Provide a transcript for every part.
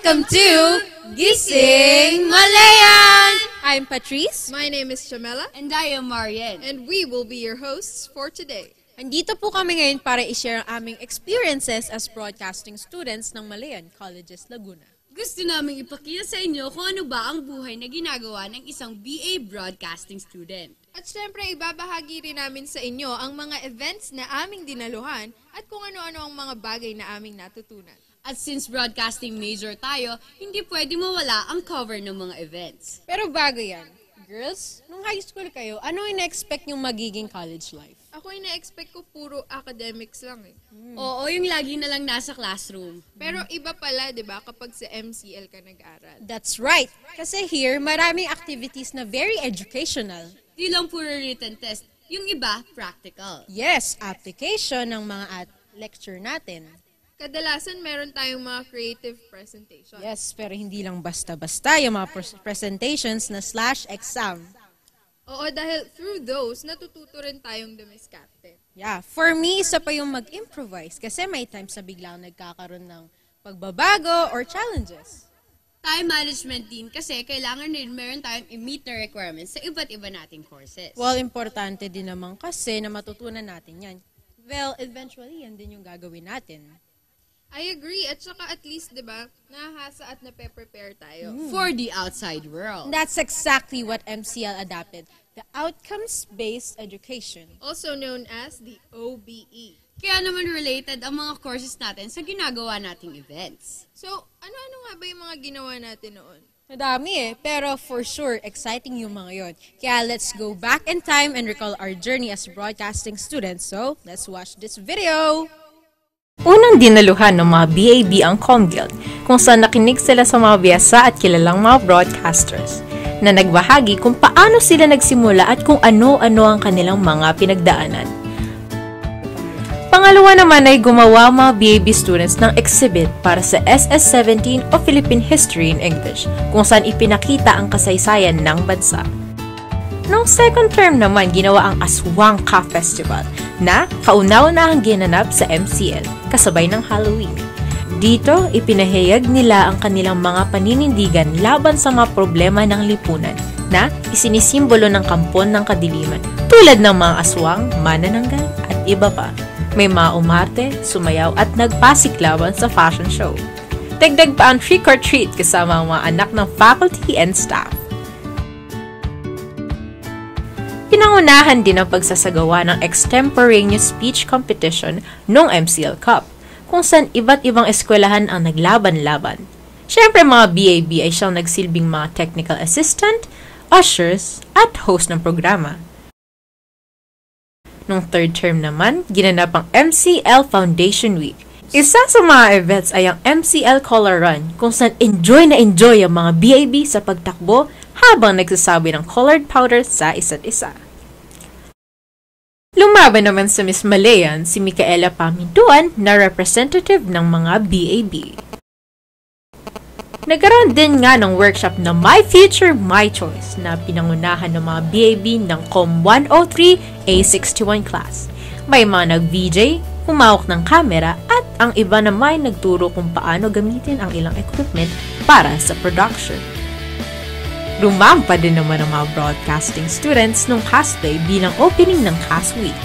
Welcome to Gising Malayan! I'm Patrice. My name is Chamela. And I am Marian. And we will be your hosts for today. Andito po kami ngayon para i-share ang aming experiences as broadcasting students ng Malayan Colleges, Laguna. Gusto naming ipakita sa inyo kung ano ba ang buhay na ginagawa ng isang BA broadcasting student. At syempre, ibabahagi rin namin sa inyo ang mga events na aming dinaluhan at kung ano-ano ang mga bagay na aming natutunan. At since broadcasting major tayo, hindi pwede mawala ang cover ng mga events. Pero bago yan, girls, nung high school kayo, ano yung na-expect yung magiging college life? Ako yung na-expect ko puro academics lang eh. Oo, yung lagi na lang nasa classroom. Pero iba pala, di ba, kapag sa MCL ka nag-aral. That's right. Kasi here, maraming activities na very educational. Di lang puro written test, yung iba, practical. Yes, application ng mga lecture natin. Kadalasan meron tayong mga creative presentations. Yes, pero hindi lang basta-basta yung mga presentations na /exam. Oo, dahil through those, natututo rin tayong dumiskarte. Yeah, for me, isa pa yung mag-improvise kasi may times na biglang nagkakaroon ng pagbabago or challenges. Time management din kasi kailangan rin meron tayong i-meet na requirements sa iba't iba nating courses. Well, importante din naman kasi na matutunan natin yan. Well, eventually, yan din yung gagawin natin. I agree. At saka at least, di ba, nahasa at nape-prepare tayo. For the outside world. That's exactly what MCL adopted, the Outcomes-Based Education. Also known as the OBE. Kaya naman related ang mga courses natin sa ginagawa nating events. So, ano-ano nga ba yung mga ginawa natin noon? Madami pero for sure, exciting yung mga yon. Kaya let's go back in time and recall our journey as broadcasting students. So, let's watch this video! Unang dinaluhan ng mga BAB ang ComGuild, kung saan nakinig sila sa mga biyasa at kilalang mga broadcasters, na nagbahagi kung paano sila nagsimula at kung ano-ano ang kanilang mga pinagdaanan. Pangalawa naman ay gumawa mga BAB students ng exhibit para sa SS17 o Philippine History in English, kung saan ipinakita ang kasaysayan ng bansa. Noong second term naman, ginawa ang Aswang Ka Festival na kauna-unahang ginanap sa MCL, kasabay ng Halloween. Dito, ipinahayag nila ang kanilang mga paninindigan laban sa mga problema ng lipunan na isinisimbolo ng kampon ng kadiliman, tulad ng mga aswang, manananggal, at iba pa. May mga umarte, sumayaw at nagpasiklawan sa fashion show. Dagdag pa ang trick or treat kasama ang mga anak ng faculty and staff. Pinangunahan din ang pagsasagawa ng extemporaneous speech competition noong MCL Cup, kung saan iba't ibang eskwelahan ang naglaban-laban. Siyempre mga BAB ay siyang nagsilbing mga technical assistant, ushers, at host ng programa. Noong third term naman, ginanap ang MCL Foundation Week. Isa sa mga events ay ang MCL Color Run, kung saan enjoy na enjoy ang mga BAB sa pagtakbo habang nagsasabi ng colored powder sa isa't isa. Lumaban naman sa Miss Malayan si Micaela Pamintuan na representative ng mga BAB. Nagkaroon din nga ng workshop na My Future, My Choice na pinangunahan ng mga BAB ng COM 103 A61 class. May mga nag-VJ, humawak ng camera at ang iba naman nagturo kung paano gamitin ang ilang equipment para sa production. Rumampa din naman ang mga broadcasting students nung CAS Day bilang opening ng CAS Week.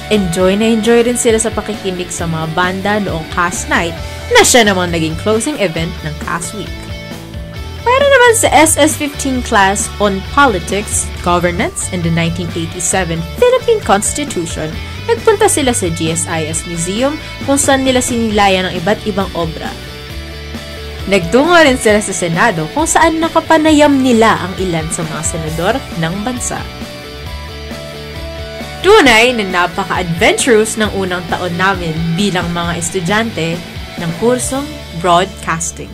Enjoy na enjoy rin sila sa pakikinig sa mga banda noong CAS Night na siya naman naging closing event ng CAS Week. Para naman sa SS15 class on Politics, Governance, and the 1987 Philippine Constitution, nagpunta sila sa GSIS Museum kung saan nila sinilayan ang iba't ibang obra. Nagtungo rin sila sa Senado kung saan nakapanayam nila ang ilan sa mga senador ng bansa. Tunay na napaka-adventurous ng unang taon namin bilang mga estudyante ng kursong broadcasting.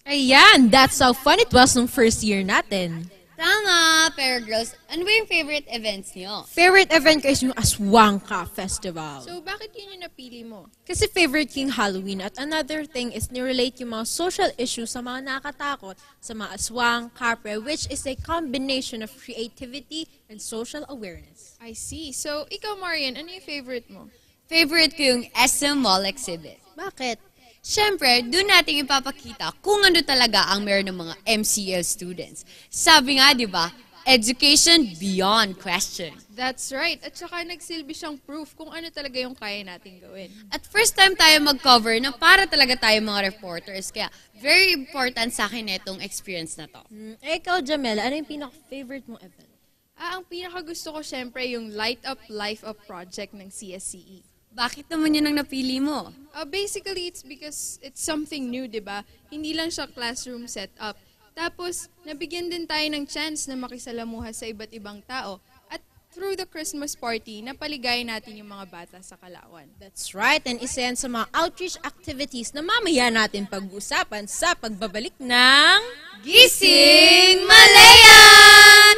Ayan, that's how fun it was nung first year natin. Tama! Pero girls, ano ba yung favorite events niyo? Favorite event ko is yung Aswang Ka Festival. So, bakit yun yung napili mo? Kasi favorite king Halloween at another thing is nirelate yung mga social issues sa mga nakakatakot sa mga aswang, kapre, which is a combination of creativity and social awareness. I see. So, ikaw, Marian, ano yung favorite mo? Favorite ko yung SM Mall Exhibit. Bakit? Siyempre, doon natin ipapakita kung ano talaga ang meron ng mga MCL students. Sabi nga, di ba, education beyond question. That's right. At saka nagsilbi siyang proof kung ano talaga yung kaya natin gawin. At first time tayo mag-cover na para talaga tayo mga reporters. Kaya very important sa akin itong experience na to. Ikaw, Jamela, ano yung pinaka-favorite mong event? Ang pinakagusto ko syempre yung Light Up Life Up project ng CSCE. Bakit naman yun ang napili mo? Basically, it's because it's something new, di ba? Hindi lang siya classroom setup. Tapos, nabigyan din tayo ng chance na makisalamuha sa iba't ibang tao. At through the Christmas party, napaligay natin yung mga bata sa Kalawan. That's right, and isa yan sa mga outreach activities na mamaya natin pag-usapan sa pagbabalik ng... Gising Malayan!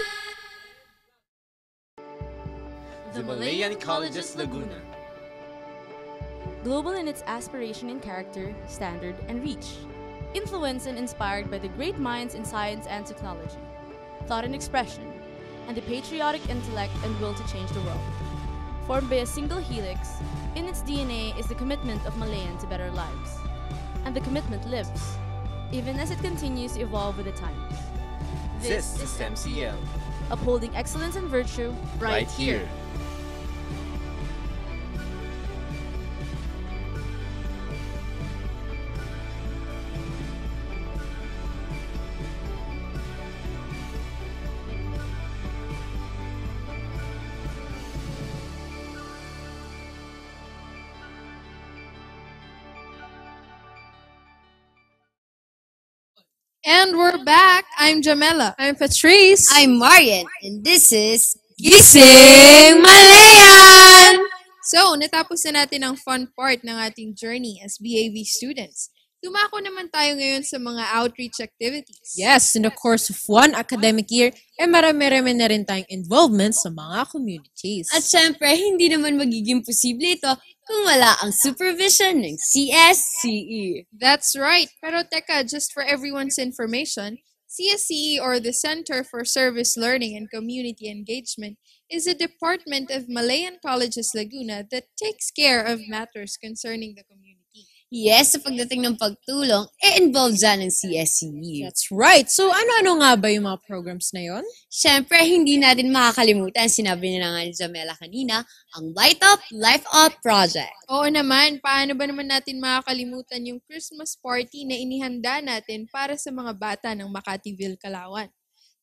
The Malayan Colleges Laguna. Global in its aspiration and character, standard, and reach. Influenced and inspired by the great minds in science and technology, thought and expression, and the patriotic intellect and will to change the world. Formed by a single helix, in its DNA is the commitment of Malayan to better lives. And the commitment lives, even as it continues to evolve with the times. This is MCL. Upholding excellence and virtue Right here. And we're back. I'm Jamela. I'm Patrice. I'm Marian, and this is Gising Malayan! So, natapos na natin ang fun part ng ating journey as BAV students. Dumako naman tayo ngayon sa mga outreach activities. Yes, in the course of one academic year, marami-rami na rin tayong involvement sa mga communities. At syempre, hindi naman magiging posible ito kung wala ang supervision ng CSCE. That's right. Pero teka, just for everyone's information, CSCE or the Center for Service Learning and Community Engagement is a department of Malayan Colleges Laguna that takes care of matters concerning the community. Yes, sa pagdating ng pagtulong, involved dyan ng CSCE. That's right. So, ano-ano nga ba yung mga programs na yon? Syempre, hindi natin makakalimutan, sinabi nila nga ni Jamela kanina, ang Light Up, Life Up Project. Oo naman, paano ba naman natin makakalimutan yung Christmas party na inihanda natin para sa mga bata ng Macativille, Kalawan?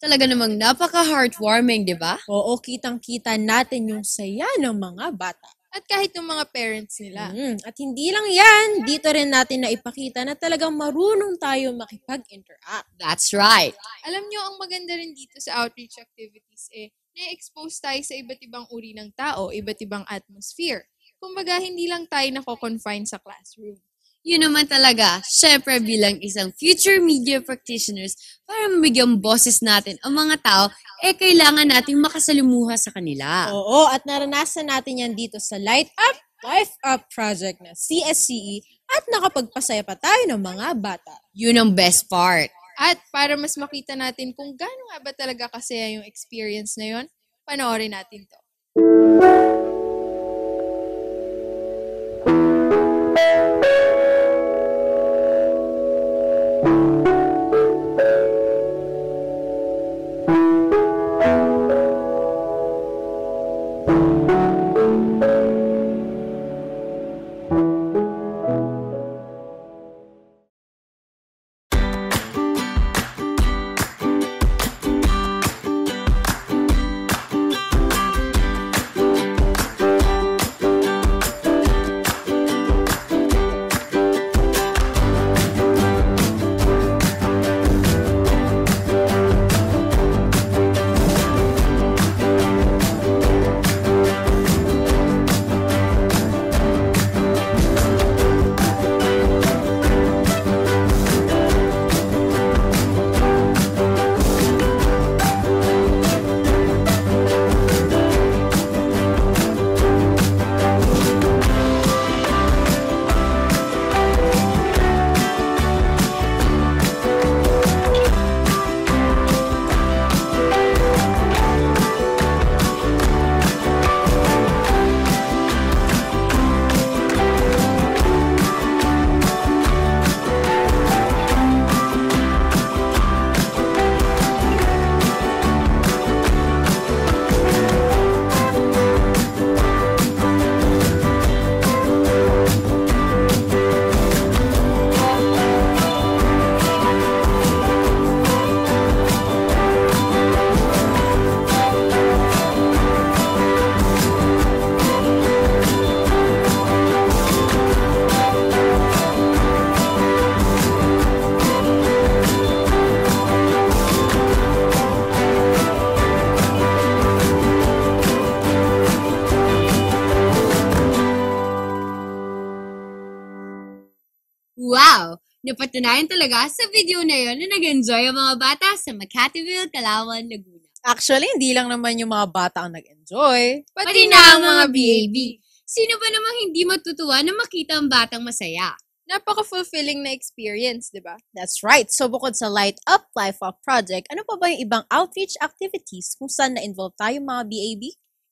Talaga namang napaka-heartwarming, di ba? Oo, kitang-kita natin yung saya ng mga bata. At kahit ng mga parents nila. At hindi lang yan, dito rin natin na ipakita na talagang marunong tayo makipag-interact. That's right. Alam nyo, ang maganda rin dito sa outreach activities na-expose tayo sa iba't ibang uri ng tao, iba't ibang atmosphere. Kumbaga, hindi lang tayo nako-confine sa classroom. Yun naman talaga, syempre bilang isang future media practitioners, para mabigyan boses natin ang mga tao, kailangan nating makasalimuha sa kanila. Oo, at naranasan natin yan dito sa Light Up, Life Up project na CSCE at nakapagpasaya pa tayo ng mga bata. Yun ang best part. At para mas makita natin kung gaano nga ba talaga kasaya yung experience na yon, panoorin natin to. Wow! Napatunayan talaga sa video na yon na nag-enjoy ang mga bata sa Makatiwil, Calauan, Laguna. Actually, hindi lang naman yung mga bata ang nag-enjoy. Pati na ang mga BAB. Sino ba namang hindi matutuwa na makita ang batang masaya? Napaka-fulfilling na experience, di ba? That's right. So bukod sa Light Up Life Up Project, ano pa ba yung ibang outreach activities kung saan na-involve tayo mga BAB?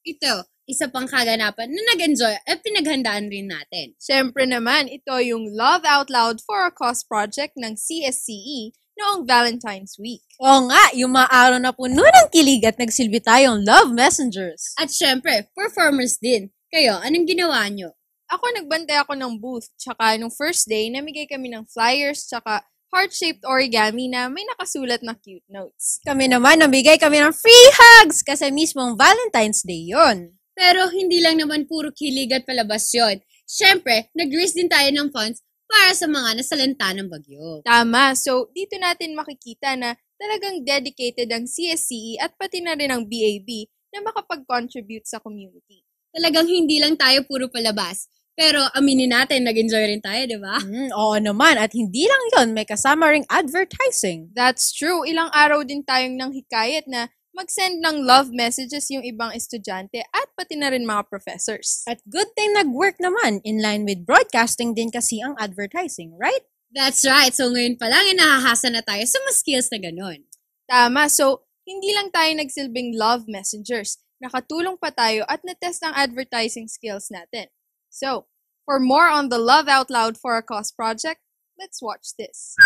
Ito, isa pang kaganapan na nag-enjoy at pinaghandaan rin natin. Siyempre naman, ito yung Love Out Loud for a Cause project ng CSCE noong Valentine's Week. Oo nga, yung mga araw na puno ng kilig at nagsilbi tayong love messengers. At syempre, performers din. Kayo, anong ginawa nyo? Ako, nagbantay ako ng booth. Tsaka, nung first day, namigay kami ng flyers, tsaka heart-shaped origami na may nakasulat na cute notes. Kami naman, nabigay kami ng free hugs kasi mismong Valentine's Day yon. Pero hindi lang naman puro kilig at palabas yun. Syempre, nag-raise din tayo ng funds para sa mga nasalanta ng bagyo. Tama. So, dito natin makikita na talagang dedicated ang CSCE at pati na rin ang BAB na makapag-contribute sa community. Talagang hindi lang tayo puro palabas. Pero aminin natin, nag-enjoy rin tayo, di ba? Oo naman, at hindi lang yon, may kasama ring advertising. That's true. Ilang araw din tayong nang hikayat na mag-send ng love messages yung ibang estudyante at pati na rin mga professors. At good thing nag-work naman, in line with broadcasting din kasi ang advertising, right? That's right. So ngayon pa lang, nahahasa na tayo sa mga skills na ganun. Tama. So, hindi lang tayo nagsilbing love messengers. Nakatulong pa tayo at natest ang advertising skills natin. So, for more on the Love Out Loud for a Cause project, let's watch this.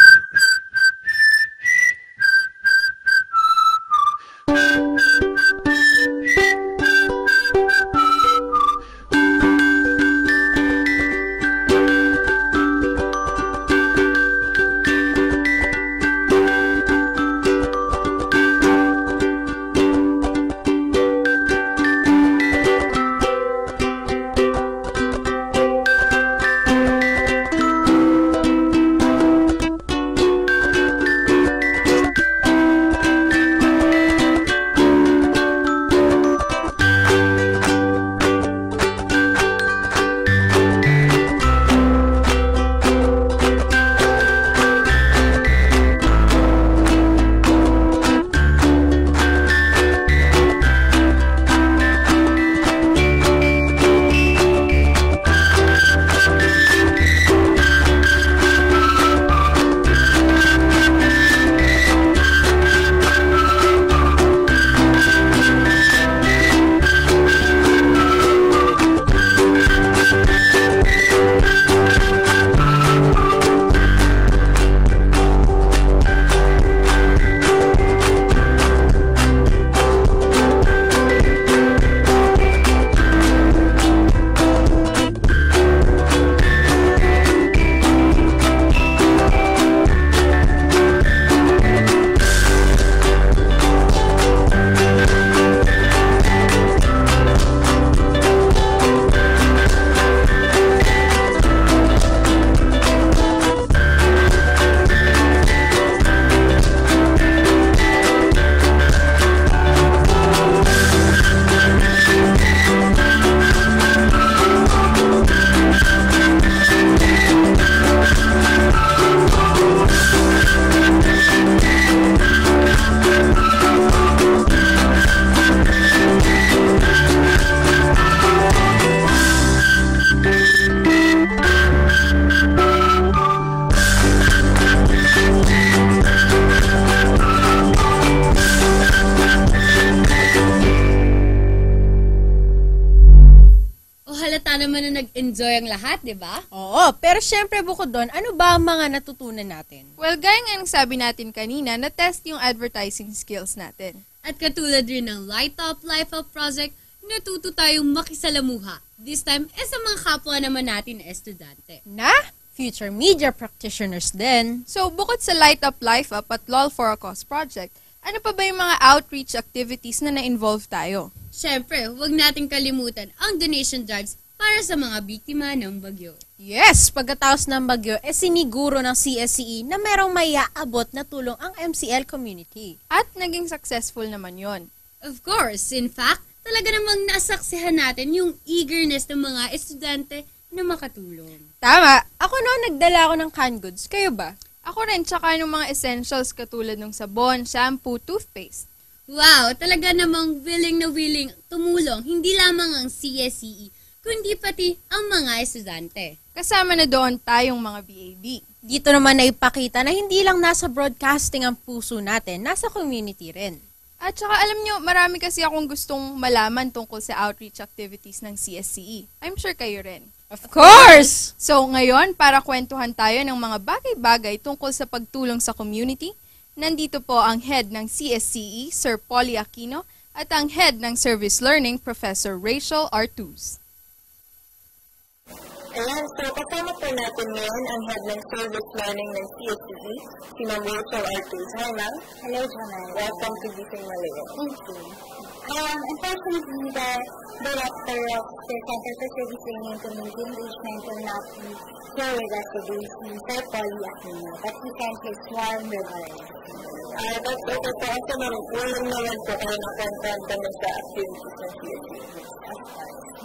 naman na nag-enjoy ang lahat, di ba? Oo, pero syempre bukod doon, ano ba ang mga natutunan natin? Well, gaya nga ng sabi natin kanina, na-test yung advertising skills natin. At katulad rin ng Light Up, Life Up project, natuto tayong makisalamuha. This time, sa mga kapwa naman natin na estudyante. Na future media practitioners din. So, bukod sa Light Up, Life Up at LOL for a Cause project, ano pa ba yung mga outreach activities na na-involve tayo? Siyempre, huwag nating kalimutan ang donation drives para sa mga biktima ng bagyo. Yes, pagkatapos ng bagyo, siniguro ng CSCE na merong maiaabot na tulong ang MCL community. At naging successful naman yon. Of course, in fact, talaga namang nasaksihan natin yung eagerness ng mga estudyante na makatulong. Tama. Ako noon, nagdala ako ng canned goods. Kayo ba? Ako rin, tsaka yung mga essentials katulad ng sabon, shampoo, toothpaste. Wow, talaga namang willing na willing tumulong hindi lamang ang CSCE, kundi pati ang mga estudyante. Kasama na doon tayong mga BAB. Dito naman naipakita na hindi lang nasa broadcasting ang puso natin, nasa community rin. At saka alam nyo, marami kasi akong gustong malaman tungkol sa outreach activities ng CSCE. I'm sure kayo rin. Of course! So ngayon, para kwentuhan tayo ng mga bagay-bagay tungkol sa pagtulong sa community, nandito po ang head ng CSCE, Sir Polly Aquino, at ang head ng Service Learning, Professor Rachel Artuz. Ayan, so kasama po natin ngayon ang head ng Service Learning ng CSCE, si Ma'am Rachel Artuz. Hi, Ma'am. Hello, Janelle. Welcome to Gising Malaya. Thank you. Unfortunately, the director of the Center for Service Learning and Community Engagement will not be here with us today, si Sir Polly Aquino, but he sent his warm regards. That's okay po. Kasi willing naman po kayo na content kami sa activities ng CSCE.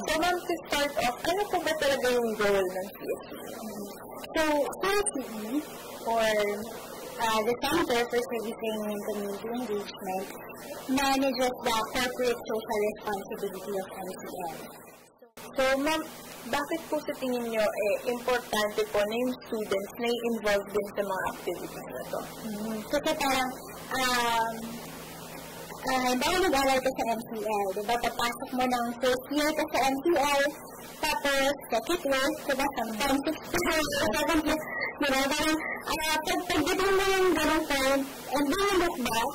So, ma'am, to start off, ano po ba talaga yung goal ng CSCE? So, CSCE, or the Center for Service Learning and Community Engagement, manages the corporate social responsibility of MCL. So, ma'am, bakit po sa tingin nyo importante po na yung students na i-involve din sa mga activities na to? Kasi parang, dahil nag-aral ka sa MCL, diba? Papasok mo ng first year ka sa MCL, tapos second year, diba? Sometimes 6th year, 7th year, diba? Parang, pagdating mo yung ganong point, and then you look back,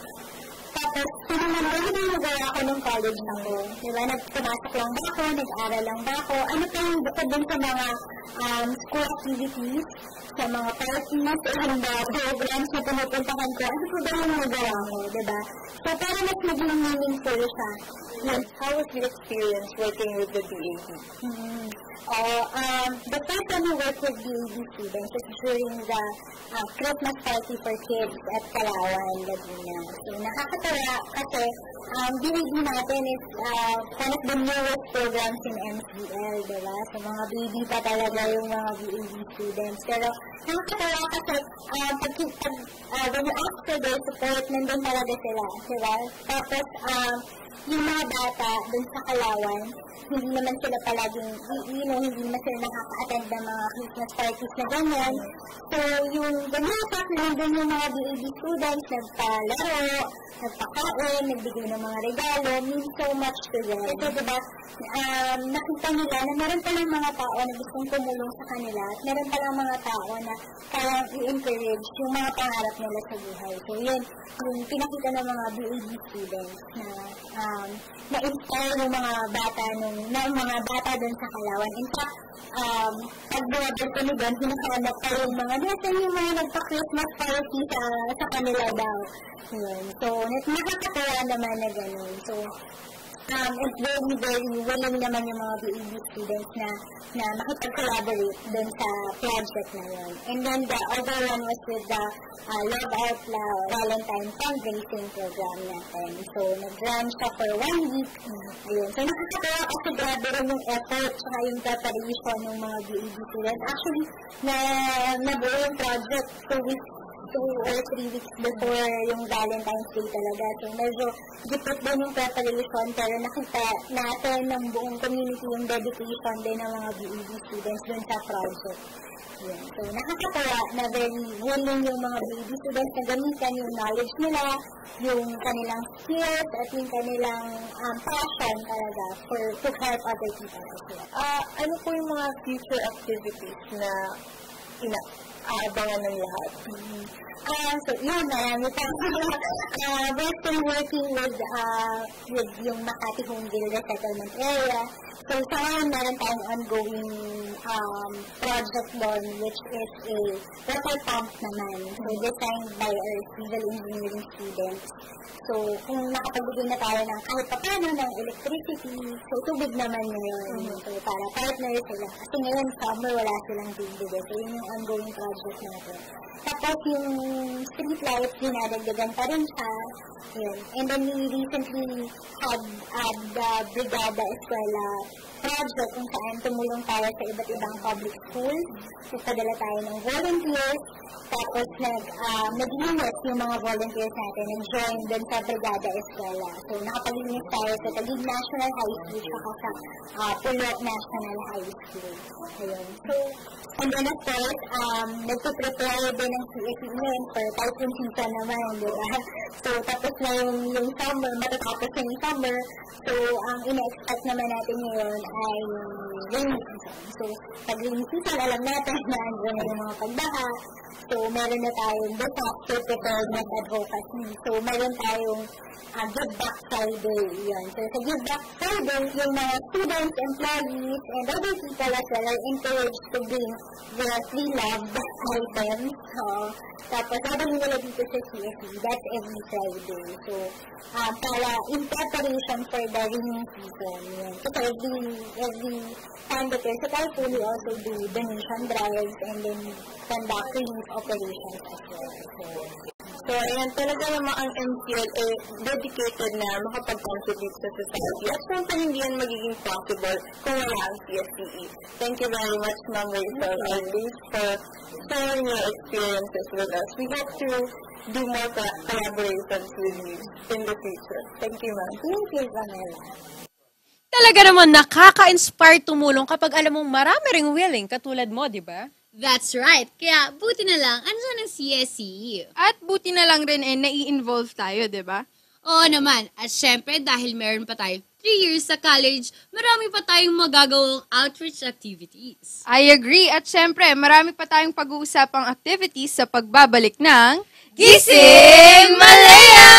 tapos, naman yung nagawa ko ng college ako. Diba? Nagpumasok lang ba ako? Nag-aral lang ba ako? Ano pa yung bukod din sa mga school activities, sa mga parties, and programs na pumupuntahan ko? Ano pa ba yung nagawa ko? Diba? So, para mas maging meaningful siya. How was your experience working with the BAB? The first time I worked with BAB students was during the Christmas party for kids at Palawan, Laguna. So, nakakatawa kasi BAB natin is one of the newest programs in MCL, diba? So, mga baby pa talaga yung mga BAB students. Pero, nakakatawa kasi when you ask for their support, nandun talaga sila, diba? Tapos, yung mga bata dun sa Kalawan, hindi naman sila palaging, hindi naman sila nakaka-attend ng mga Christmas parties na ganyan. So, yung ganyan, nandun yung mga BAB students, nagpalaro, nagpakain, nagbigay ng mga regalo, means so much to them. Ito, diba, nakita nila na meron palang mga tao na gustong tumulong sa kanila, at meron palang mga tao na parang i-encourage yung mga pangarap nila sa buhay. So, yun, yung pinakita ng mga BAB students na na-inspire ng mga bata dun sa Kalawan. In fact, pag bumabal kami doon, hinahanap pa yung mga nasan yung mga nagpa-Christmas party sa kanila daw. Yun. So, nakakatawa naman na gano'n. So, it's very, very willing naman yung mga BAB students na makipag-collaborate dun sa project na yun. And then the other one was with the Love Out Loud Valentine fundraising program natin. So, nag-run siya for 1 week. Ayun. So, nakakatawa kasi grabe rin yung effort saka yung preparation ng mga BAB students. Actually, nabuo yung project 2 or 3 weeks before yung Valentine's Day talaga. So, medyo gipit din yung preparation, pero nakita natin ng buong community yung dedication din ng mga BAB students dun sa project. Yun. So, nakakatawa na very willing yung mga BAB students na gamitan yung knowledge nila, yung kanilang skills, at yung kanilang passion talaga to help other people as well. Ano po yung mga future activities na aabangan ng lahat? So, yun, marami pa. We're still working with yung Makati Homeville Resettlement Area. So, sa ngayon, meron tayong ongoing project doon, which is a water pump naman. So, designed by our civil engineering students. So, kung nakapagbigay na tayo ng kahit pa paano ng electricity, so, tubig naman ngayon. So, para partner sila. Kasi ngayon, summer, wala silang bibigay. So, yun yung ongoing project project natin. Tapos yung street lights, dinadagdagan pa rin siya. Yun. And then we recently had the Brigada Eskwela project kung saan tumulong tayo sa iba't ibang public schools. Nagpadala tayo ng volunteers. Tapos naglinis yung mga volunteers natin and join dun sa Brigada Eskwela. So nakapalinis tayo sa Taguig National High School saka sa Pulo National High School. Ayun. So, and then of course, nagpo-prepare din ng CSE ngayon for typhoon season naman, di ba? So, tapos na yung summer, matatapos na yung summer. So, ang ina-expect naman natin ngayon ay rainy season. So, pag rainy season, alam natin na andun na yung mga pagbaha. So, meron na tayong disaster preparedness advocacy. So, meron tayong Give Back Friday. Yan. So, sa Give Back Friday, yung mga students, employees, and other people as well are encouraged to bring their free loved items. Tapos, sabi nila dito sa CSE, that's every Friday. So, para in preparation for the rainy season. Yan. So, every time that there's a typhoon, we also do donation drives and then conduct relief operations as well. So, ayan, talaga naman ang MCL ay dedicated na makapag-contribute sa society. At syempre, hindi yan magiging possible kung wala ang CSCE. Thank you very much, Ma'am Rachel Aldis, for sharing your experiences with us. We hope to do more collaborations with you in the future. Thank you, Ma'am. Thank you, Pamela. Talaga naman nakaka-inspire tumulong kapag alam mong marami ring willing katulad mo, di ba? That's right. Kaya buti na lang, andyan ang CSE. At buti na lang rin nai-involve tayo, di ba? Oo naman. At syempre, dahil meron pa tayo 3 years sa college, marami pa tayong magagawang outreach activities. I agree. At syempre, marami pa tayong pag-uusapang activities sa pagbabalik ng Gising Malaya!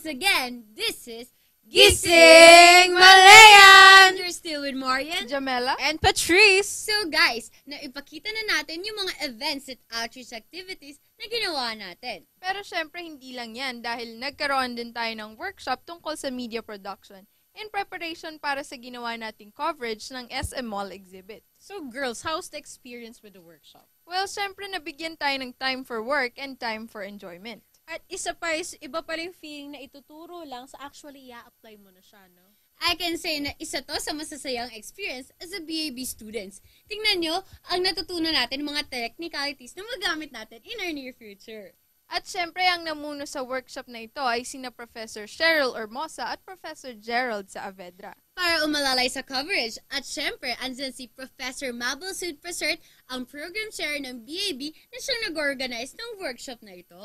once again, this is Gising Malayan! You're still with Marian. Jamela? And Patrice! So guys, naipakita na natin yung mga events at outreach activities na ginawa natin. Pero syempre hindi lang yan dahil nagkaroon din tayo ng workshop tungkol sa media production in preparation para sa ginawa nating coverage ng SM Mall exhibit. So girls, how's the experience with the workshop? Well, syempre nabigyan tayo ng time for work and time for enjoyment. At isa pa is, iba pa rin feeling na ituturo lang sa actually i-apply mo na siya, no? I can say na isa to sa masasayang experience as a BAB students. Tingnan nyo, ang natutunan natin mga technicalities na magamit natin in our near future. At syempre, ang namuno sa workshop na ito ay sina Professor Cheryl Hermosa at Professor Gerald Saavedra. Para umalalay sa coverage, at syempre, andyan si Professor Mabel Sud Presert, ang program chair ng BAB na siyang nag-organize ng workshop na ito.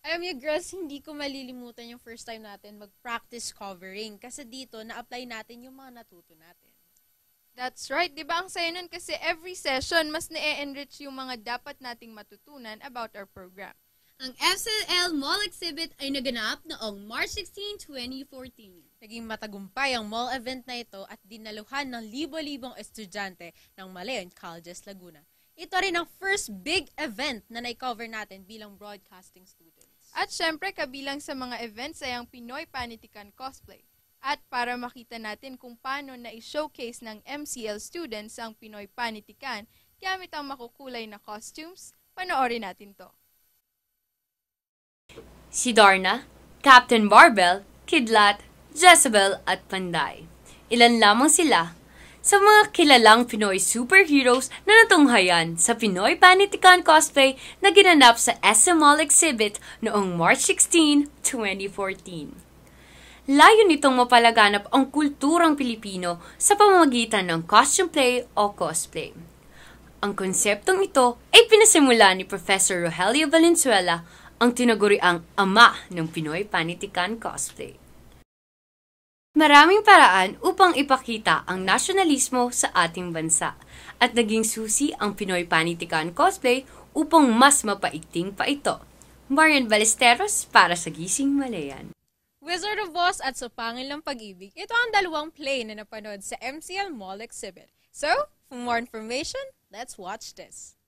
Alam niyo girls, hindi ko malilimutan yung first time natin mag-practice covering kasi dito na-apply natin yung mga natuto natin. That's right, di ba ang saya nun kasi every session mas na-enrich yung mga dapat nating matutunan about our program. Ang FCL Mall Exhibit ay naganap noong March 16, 2014. Naging matagumpay ang mall event na ito at dinaluhan ng libo-libong estudyante ng Malayan Colleges Laguna. Ito rin ang first big event na na-cover natin bilang broadcasting students. At syempre, kabilang sa mga events ay ang Pinoy Panitikan Cosplay. At para makita natin kung paano na i-showcase ng MCL students ang Pinoy Panitikan gamit ang makukulay na costumes, panoorin natin to. Si Darna, Captain Barbell, Kidlat, Jezebel at Panday. Ilan lamang sila sa mga kilalang Pinoy superheroes na natunghayan sa Pinoy Panitikan Cosplay na ginanap sa SM Mall Exhibit noong March 16, 2014. Layo nitong mapalaganap ang kulturang Pilipino sa pamamagitan ng costume play o cosplay. Ang konseptong ito ay pinasimula ni Professor Rogelio Valenzuela, ang tinaguriang ama ng Pinoy Panitikan Cosplay. Maraming paraan upang ipakita ang nasyonalismo sa ating bansa at naging susi ang Pinoy Panitikan Cosplay upang mas mapaigting pa ito. Marian Ballesteros para sa Gising Malayan. Wizard of Oz at Sa Pangil ng Pag-ibig, ito ang dalawang play na napanood sa MCL Mall Exhibit. So, for more information, let's watch this.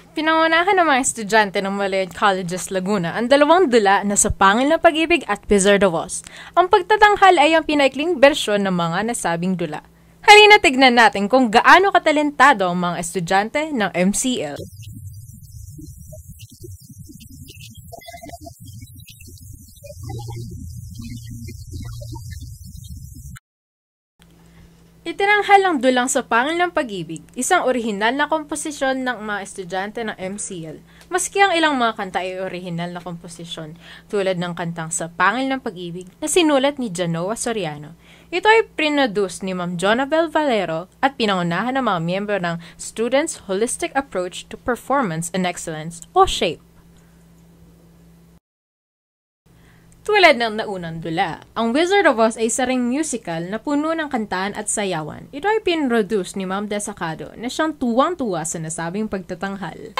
Pinangunahan ng mga estudyante ng Malayan Colleges Laguna ang dalawang dula na Sa Pangil ng Pag-ibig at Wizard of Oz. Ang pagtatanghal ay ang pinaikling bersyon ng mga nasabing dula. Halina tignan natin kung gaano katalentado ang mga estudyante ng MCL. Itinanghal ang dulang Sa Pangil ng Pag-ibig, isang orihinal na komposisyon ng mga estudyante ng MCL. Maski ang ilang mga kanta ay orihinal na komposisyon, tulad ng kantang Sa Pangil ng Pag-ibig na sinulat ni Genoa Soriano. Ito ay produce ni Ma'am Jonabel Valero at pinangunahan ng mga miyembro ng Students' Holistic Approach to Performance and Excellence o SHAPE. Tulad ng naunang dula, ang Wizard of Oz ay isa ring musical na puno ng kantahan at sayawan. Ito ay pinroduce ni Ma'am Desacado na siyang tuwang-tuwa sa nasabing pagtatanghal.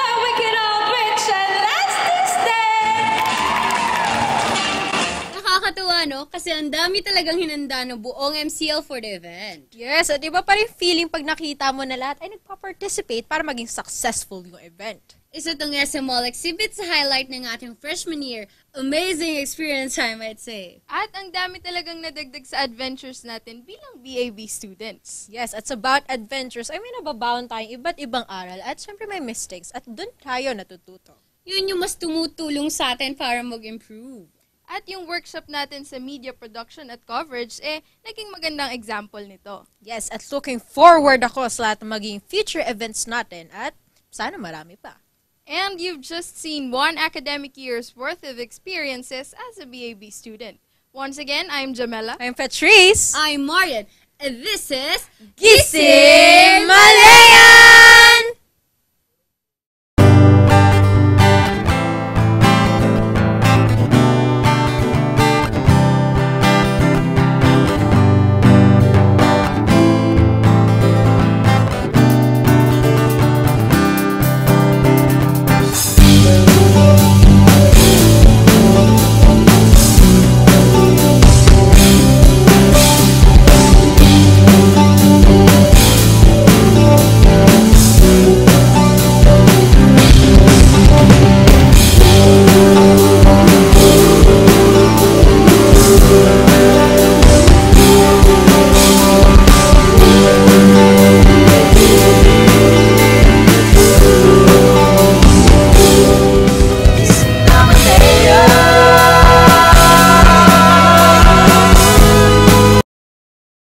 Nakakatuwa, no? Kasi ang dami talagang hinanda ng buong MCL for the event. Yes, at iba pa rin feeling pag nakita mo na lahat ay nagpa-participate para maging successful yung event. Isa itong SM Mall Exhibit sa highlight ng ating freshman year. Amazing experience, I might say. At ang dami talagang nadagdag sa adventures natin bilang BAB students. Yes, it's about adventures. I mean, nababaon tayong iba't ibang aral at syempre may mistakes at doon tayo natututo. Yun yung mas tumutulong sa atin para mag-improve. At yung workshop natin sa media production at coverage, naging magandang example nito. Yes, at looking forward ako sa lahat ng maging future events natin at sana marami pa. And you've just seen one academic year's worth of experiences as a BAB student. Once again, I'm Jamela. I'm Patrice. I'm Marian. And this is Gising Malayan!